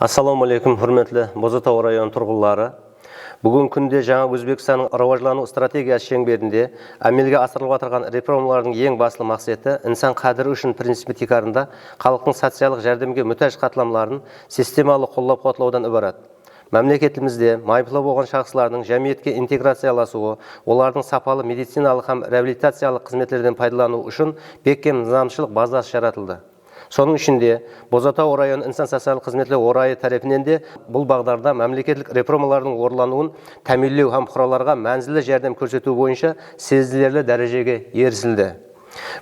Ассаламу алейкум, hurmatli Бозатау районы тұрғылары. Бүгін күнде жаңа Өзбекстанның рауажлану стратегиясы шеңберінде әмелге асырылып отырған реформалардың ең басты мақсаты инсан қадірі үшін принципі тикарында халықтың социалдық жәрдемге мұқтаж қатламларын системалы қолдап-қуатлаудан ібарат. Мемлекетімізде майыплы болған шахслардың жәмиетке интеграцияласуы, олардың сапалы медициналық һәм реабилитациялық қызметтерден пайдалану үшін бекем низамшылық базасы жаратылды. Соның ішінде Бозатау районы инсан социалдық қызметлер орайы тарапынан де бұл бағдарда мемлекеттік реформалардың орындалуын тәмінлеу һәм құраларға мәнзілі жәрдем көрсету бойынша сезілерлі дәрежеге ерісілді.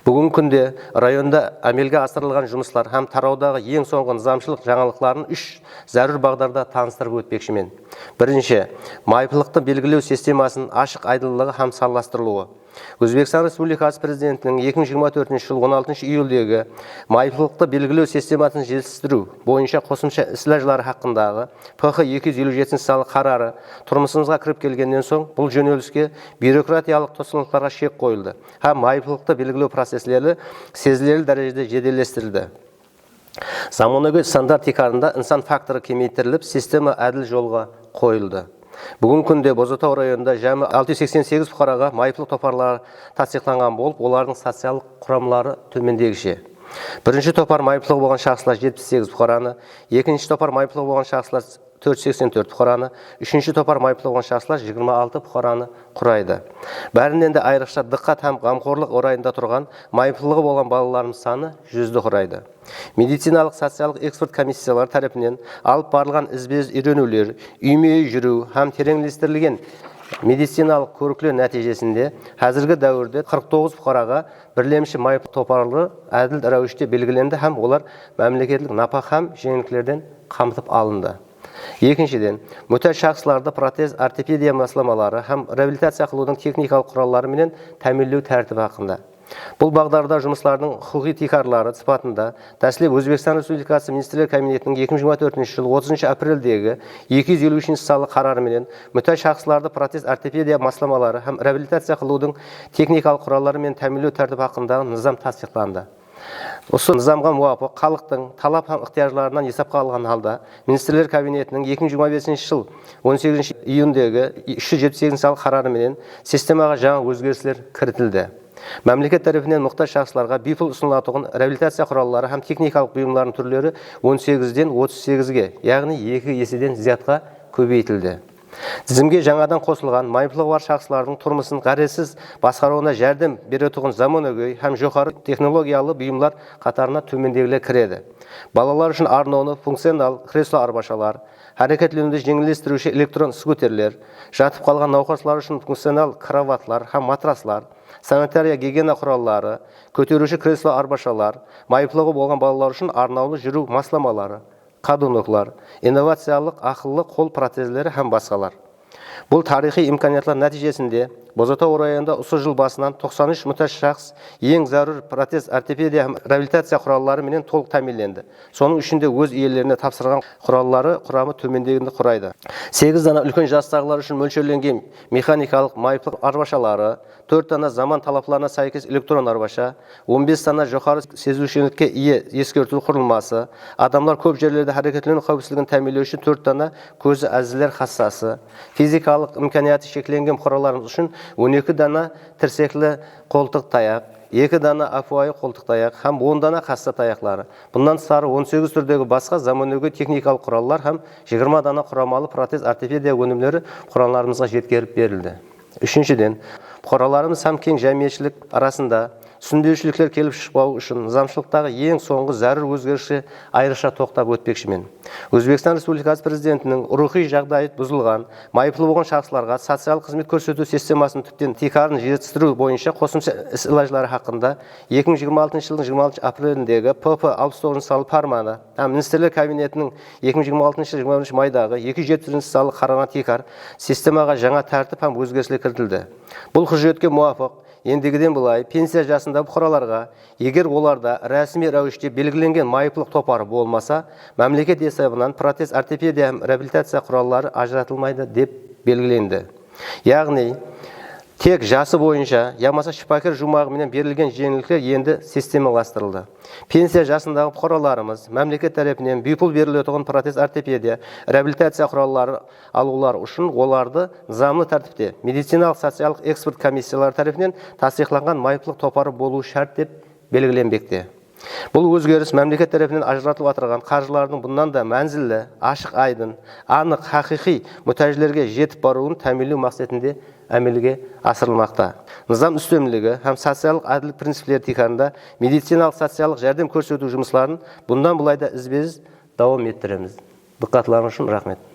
Бүгін күнде районда әмелге асырылған жұмыслар һәм тараудағы ең соңғы низамшылық жаңалықтарын үш зәрур бағдарда таныстырып өтпекшімен. Бірінші, майыплықты белгілеу системасын ашық айдылығы һәм салыстырылуы. Өзбекстан Республикасы президентінің 2024 жыл 16 июльдегі майыплықты белгілеу системасын жетістіру бойынша қосымша іс-шаралары хақындағы ПХ 257 салы қарары тұрмысымызға кіріп келгеннен соң бұл жөнеліске бюрократиялық тосқындықтарға шек қойылды һәм майыплықты белгілеу процестері сезілерлі дәрежеде жеделдестірілді. Заманауи стандарт тикарында инсан факторы кемейтіріліп, система әділ жолға қойылды. Бүгін күнде Бозатау районында жәмі 688 бұқараға майыплық топарлары тасиқланған болып, олардың социалдық құрамлары төмендегіше. Бірінші топар майыплығы болған шахслар 78 бұқараны, екінші топар майыплығы болған шахслар 484 бұқараны, үшінші топар майыплығы болған шахслар 26 бұқараны құрайды. Бәрінен де айрықша диққат һәм қамқорлық орайында тұрған майыплығы болған балаларымыз саны 100-ді құрайды. Медициналық социалдық эксперт комиссиялар тарапынан алып барылған ізбез үйренулер, үйме жүру һәм тереңдестірілген медициналық көріклер нәтижесінде қазіргі дәуірде 49 бұқараға бірлемші майыплық топарлары әділ рәвіште белгіленді һәм олар мемлекеттік напақ һәм жеңілдіктерден қамтып алынды. Екіншіден, мұқтаж шахсларды протез, ортопедия масламалары һәм реабилитация қылудың техникалық құраллары менен тәмінлеу тәртібі хақында. Бұл бағдарда жұмыслардың құқығы тикарлары сипатында тәсілеп Өзбекстан Республикасы Министрлер Кабинетінің 2024 жыл 30 апрельдегі 253 салы қарары менен мұқтаж шахсларды протез, ортопедия масламалары һәм реабилитация қылудың техникалық құраллары менен тәмінлеу тәртібі хақындағы низам тасдиқланды. Осы низамға муафиқ халықтың талап һәм ықтияжларынан есапқа алған халда Министрлер Кабинетінің 2025 жыл 18 июндегі 378 салы қарары менен системаға жаңа өзгерістер кірітілді. Мемлекет тарапынан мұқтаж шахсларға бипыл ұсынылатын реабилитация құралдары һәм техникалық бұйымдардың түрлері 18-ден 38-ге, яғни 2 еседен зиятқа көбейтілді. Тізімге жаңадан қосылған майыплығы бар шахслардың тұрмысын ғаресіз басқаруына жәрдем беретұғын заманауи һәм жоғары технологиялы бұйымлар қатарына төмендегілер кіреді. Балалар үшін арнаулы функционал кресло арбашалар, әрекетленуді жеңілдестіруші электрон скутерлер, жатып қалған науқастар үшін функционал кроватлар һәм матраслар, санитария гигиена құралдары, көтеруші кресло арбашалар, майыплығы болған балалар үшін арнаулы жүру масламалары, қадунуклар, инновациялық ақыллы қол протезлері һәм басқалар. Бұл тарихи имканиятлар нәтижесінде Бозатау районында осы жыл басынан 93 мұқтаж шахс ең зәрур протез, ортопедия һәм реабилитация құраллары менен толық тәмінленді. Соның ішінде өз иелеріне тапсырған құраллары құрамы төмендегенді құрайды. 8 дана үлкен жастағылар үшін мөлшерленген механикалық майыплық арбашалары, 4 дана заман талапларына сәйкес электрон арбаша, 15 дана жоғары сезушілікке ие ескерту құрылмасы, адамдар көп жерлерде әрекетлену қауіпсіздігін тәмінлеу үшін 4 дана көзі әзілер хассасы, физикалық имканияты шекленген құралдарымыз үшін 12 дана тірсеклі қолтық таяқ, 2 дана афуайы қолтық таяқ һәм 10 дана қасса таяқлары. Бұндан сары 18 түрдегі басқа заманауи техникалық құралдар һәм 20 дана құрамалы протез, ортопедия өнімдері құралдарымызға жеткеріп берілді. Үшіншіден, құраларымыз һәм кең жәмиетшілік арасында түсінбеушіліктер келіп шықпау үшін низамшылықтағы ең соңғы зәрур өзгеріске айрықша тоқтап өтпекшімен. Өзбекстан Республикасы президентінің рухи жағдайы бұзылған, майыплы болған шахсларға социалдық қызмет көрсету системасын тіптен тикарын жетістіру бойынша қосымша іс-шаралары хақында 2026 жылдың 26 апреліндегі ПП 69 салы фарманы һәм Министрлер Кабинетінің 2026 жыл 20 майдағы 270 салы қараған тикар системаға жаңа тәртіп һәм өзгерістер кіртілді. Бұл құжатқа муафиқ ендігіден былай пенсия жасында бұқараларға, егер оларда рәсми рәвіште белгіленген майыплық топары болмаса, мемлекет есебінен протез, ортопедия һәм реабилитация құралдары ажыратылмайды деп белгіленді. Яғни Тек жасы бойынша, ямаса шипакер жұмағымен берілген жеңілдіктер енді системаластырылды. Пенсия жасындағы бұқараларымыз мемлекет тарапынан бюйпыл беріліп отырған протез ортопедия, реабилитация құралдары алулар үшін оларды заңды тәртіпте медициналық социалдық эксперт комиссиялары тарапынан тасдиқланған майыптылық топары болуы шарт деп белгіленбекте. Бұл өзгеріс мемлекет тарапынан ажыратылып отырған қаржылардың бұнан да мәнзілі, ашық айдын, анық хақиқи мұқтаждарға жетіп баруын тәмінлеу мақсатында әмелге асырылмақта. Низам үстемлігі һәм социалдық әділдік принциптері тикарында медициналық социалдық жәрдем көрсету жұмысларын бұндан бұлайда ізбез давам еттіреміз. Диққатларыңыз үшін рахмет.